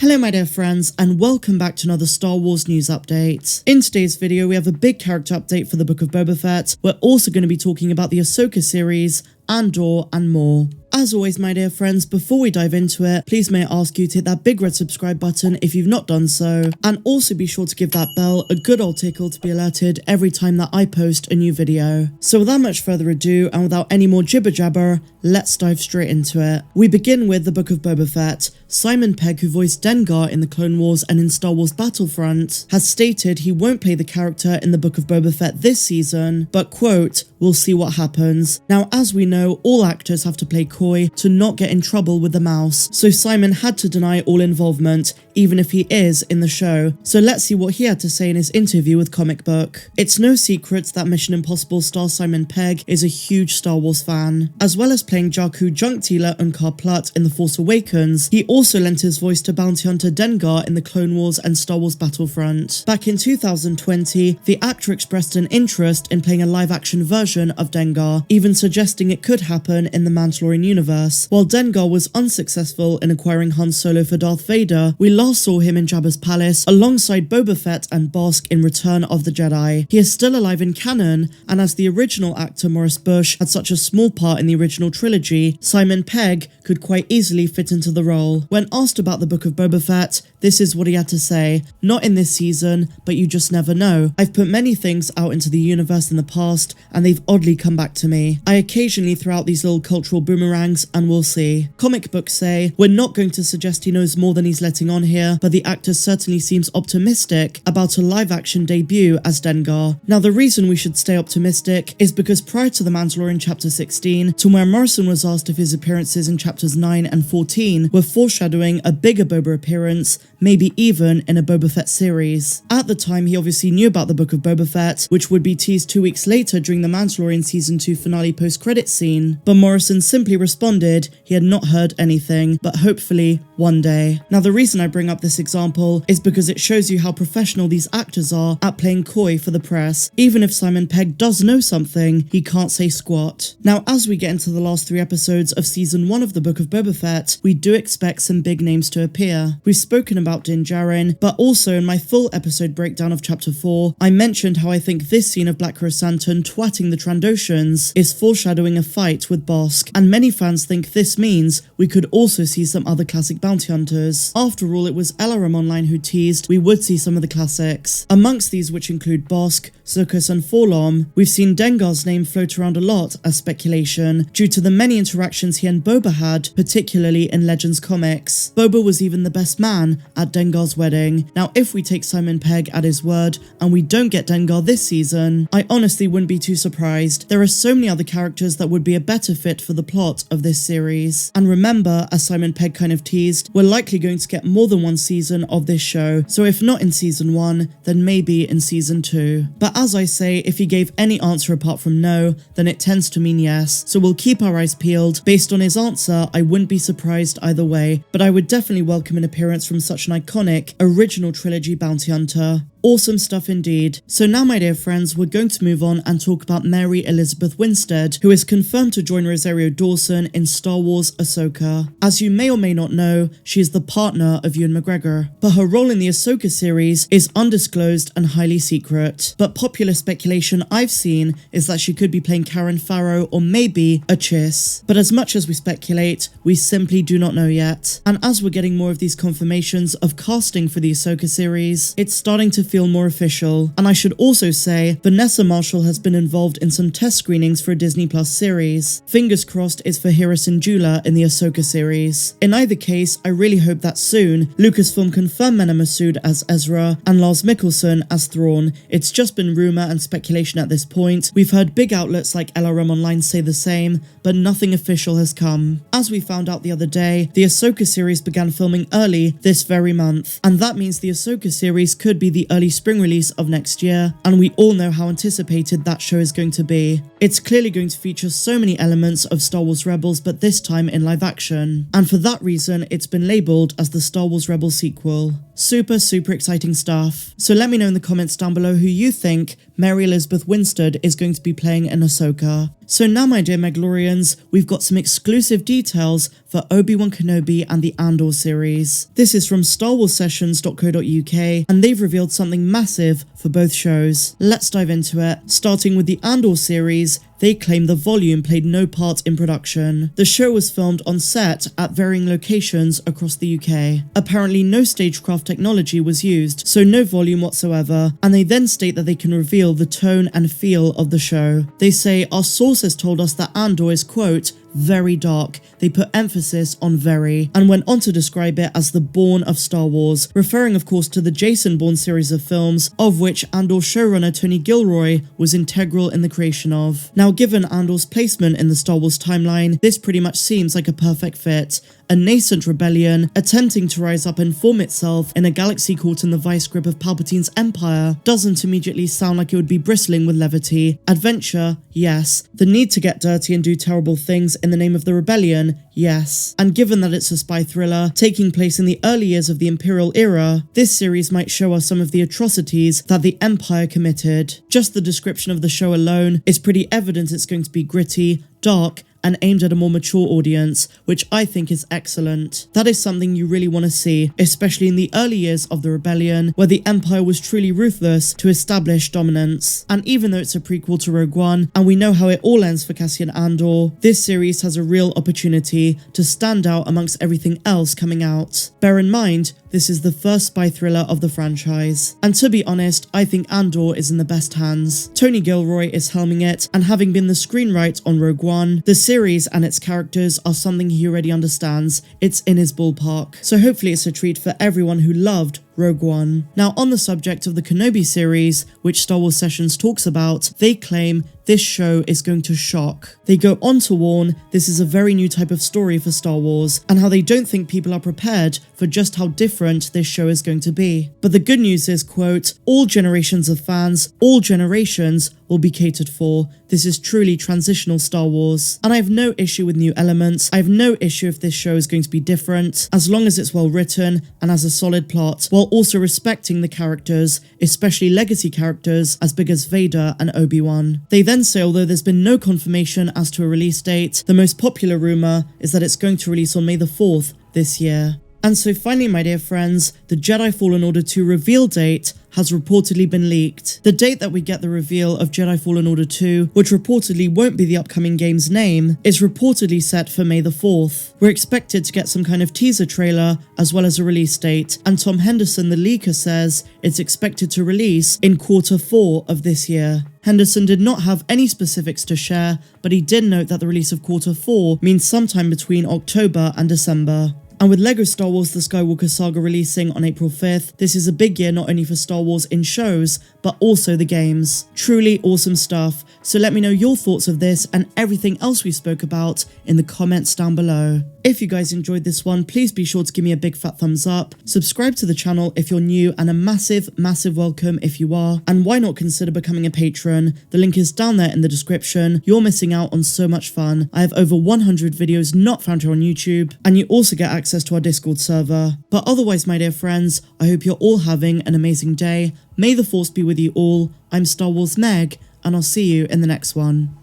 Hello my dear friends, and welcome back to another Star Wars news update. In today's video we have a big character update for the Book of Boba Fett. We're also going to be talking about the Ahsoka series, Andor, and more. As always my dear friends, before we dive into it, please may I ask you to hit that big red subscribe button if you've not done so, and also be sure to give that bell a good old tickle to be alerted every time that I post a new video. So without much further ado, and without any more jibber jabber, let's dive straight into it. We begin with the Book of Boba Fett. Simon Pegg, who voiced Dengar in the Clone Wars and in Star Wars Battlefront, has stated he won't play the character in the Book of Boba Fett this season, but quote, "We'll see what happens." Now as we know, all actors have to play coy to not get in trouble with the mouse, so Simon had to deny all involvement, even if he is in the show. So let's see what he had to say in his interview with Comic Book. It's no secret that Mission Impossible star Simon Pegg is a huge Star Wars fan. As well as playing Jakku junk dealer Unkar Plutt in The Force Awakens, he also lent his voice to bounty hunter Dengar in the Clone Wars and Star Wars Battlefront. Back in 2020, the actor expressed an interest in playing a live-action version of Dengar, even suggesting it could happen in the Mandalorian universe. While Dengar was unsuccessful in acquiring Han Solo for Darth Vader, we last saw him in Jabba's palace alongside Boba Fett and Bossk in Return of the Jedi. He is still alive in canon, and as the original actor Maurice Bush had such a small part in the original trilogy, Simon Pegg could quite easily fit into the role. When asked about the Book of Boba Fett, this is what he had to say: "Not in this season, but you just never know. I've put many things out into the universe in the past, and they've oddly come back to me. I occasionally throw out these little cultural boomerangs, and we'll see." Comic books say, "We're not going to suggest he knows more than he's letting on here, but the actor certainly seems optimistic about a live-action debut as Dengar." Now the reason we should stay optimistic is because prior to The Mandalorian Chapter 16, Temuera Morrison was asked if his appearances in Chapters 9 and 14 were foreshadowing a bigger Boba appearance, maybe even in a Boba Fett series. At the time, he obviously knew about the Book of Boba Fett, which would be teased 2 weeks later during the Mandalorian Season 2 finale post-credit scene, but Morrison simply responded he had not heard anything, but hopefully one day. Now the reason I bring up this example is because it shows you how professional these actors are at playing coy for the press. Even if Simon Pegg does know something, he can't say squat. Now as we get into the last 3 episodes of Season 1 of the Book of Boba Fett, we do expect some big names to appear. We've spoken about Din Djarin, but also in my full episode breakdown of Chapter 4, I mentioned how I think this scene of Black Krrsantan twatting the Trandoshans is foreshadowing a fight with Bossk, and many fans think this means we could also see some other classic bounty hunters. After all, it was LRM Online who teased we would see some of the classics. Amongst these, which include Bossk, Zuckuss and Forlom, we've seen Dengar's name float around a lot as speculation, due to the many interactions he and Boba had, particularly in Legends comics. Boba was even the best man at Dengar's wedding. Now if we take Simon Pegg at his word, and we don't get Dengar this season, I honestly wouldn't be too surprised. There are so many other characters that would be a better fit for the plot of this series. And remember, as Simon Pegg kind of teased, we're likely going to get more than one season of this show, so if not in Season 1, then maybe in Season 2. But as I say, if he gave any answer apart from no, then it tends to mean yes, so we'll keep our eyes peeled. Based on his answer, I wouldn't be surprised either way, but I would definitely welcome an appearance from such an iconic original trilogy bounty hunter. Awesome stuff indeed. So now my dear friends, we're going to move on and talk about Mary Elizabeth Winstead, who is confirmed to join Rosario Dawson in Star Wars Ahsoka. As you may or may not know, she is the partner of Ewan McGregor, but her role in the Ahsoka series is undisclosed and highly secret. But popular speculation I've seen is that she could be playing Karen Farrow or maybe a Chiss. But as much as we speculate, we simply do not know yet. And as we're getting more of these confirmations of casting for the Ahsoka series, it's starting to feel more official. And I should also say, Vanessa Marshall has been involved in some test screenings for a Disney Plus series. Fingers crossed it's for Hera Syndulla in the Ahsoka series. In either case, I really hope that soon, Lucasfilm confirm Mena Massoud as Ezra and Lars Mikkelsen as Thrawn. It's just been rumour and speculation at this point. We've heard big outlets like LRM Online say the same, but nothing official has come. As we found out the other day, the Ahsoka series began filming early this very month, and that means the Ahsoka series could be the early spring release of next year, and we all know how anticipated that show is going to be. It's clearly going to feature so many elements of Star Wars Rebels, but this time in live action. And for that reason, it's been labelled as the Star Wars Rebels sequel. Super exciting stuff. So let me know in the comments down below who you think Mary Elizabeth Winstead is going to be playing in Ahsoka. So now, my dear Mandalorians, we've got some exclusive details for Obi-Wan Kenobi and the Andor series. This is from StarWarsSessions.co.uk, and they've revealed something massive for both shows. Let's dive into it. Starting with the Andor series, they claim the volume played no part in production. The show was filmed on set at varying locations across the UK. Apparently no stagecraft technology was used, so no volume whatsoever, and they then state that they can reveal the tone and feel of the show. They say, our sources told us that Andor is, quote, very dark. They put emphasis on very, and went on to describe it as the Bourne of Star Wars, referring of course to the Jason Bourne series of films, of which Andor showrunner Tony Gilroy was integral in the creation of. Now, given Andor's placement in the Star Wars timeline, this pretty much seems like a perfect fit. A nascent rebellion, attempting to rise up and form itself in a galaxy caught in the vice grip of Palpatine's empire, doesn't immediately sound like it would be bristling with levity. Adventure, yes. The need to get dirty and do terrible things in the name of the rebellion, yes. And given that it's a spy thriller taking place in the early years of the Imperial era, this series might show us some of the atrocities that the Empire committed. Just the description of the show alone is pretty evident it's going to be gritty, dark, and aimed at a more mature audience, which I think is excellent. That is something you really want to see, especially in the early years of the rebellion, where the Empire was truly ruthless to establish dominance. And even though it's a prequel to Rogue One, and we know how it all ends for Cassian Andor, this series has a real opportunity to stand out amongst everything else coming out. Bear in mind, this is the first spy thriller of the franchise. And to be honest, I think Andor is in the best hands. Tony Gilroy is helming it, and having been the screenwriter on Rogue One, the series and its characters are something he already understands. It's in his ballpark. So hopefully it's a treat for everyone who loved Rogue One. Now, on the subject of the Kenobi series, which Star Wars Sessions talks about, they claim this show is going to shock. They go on to warn this is a very new type of story for Star Wars, and how they don't think people are prepared for just how different this show is going to be. But the good news is, quote, all generations of fans, all generations will be catered for. This is truly transitional Star Wars. And I have no issue with new elements. I have no issue if this show is going to be different, as long as it's well written and has a solid plot, while also respecting the characters, especially legacy characters as big as Vader and Obi-Wan. They then say, although there's been no confirmation as to a release date, the most popular rumour is that it's going to release on May the 4th this year. And so finally, my dear friends, the Jedi Fallen Order 2 reveal date has reportedly been leaked. The date that we get the reveal of Jedi Fallen Order 2, which reportedly won't be the upcoming game's name, is reportedly set for May the 4th. We're expected to get some kind of teaser trailer as well as a release date, and Tom Henderson, the leaker, says it's expected to release in Q4 of this year. Henderson did not have any specifics to share, but he did note that the release of Q4 means sometime between October and December. And with LEGO Star Wars The Skywalker Saga releasing on April 5th, this is a big year not only for Star Wars in shows, but also the games. Truly awesome stuff. So let me know your thoughts of this and everything else we spoke about in the comments down below. If you guys enjoyed this one, please be sure to give me a big fat thumbs up, subscribe to the channel if you're new, and a massive welcome if you are, and why not consider becoming a patron? The link is down there in the description. You're missing out on so much fun. I have over 100 videos not found here on YouTube, and you also get access to our Discord server. But otherwise, my dear friends, I hope you're all having an amazing day. May the Force be with you all. I'm Star Wars Meg, and I'll see you in the next one.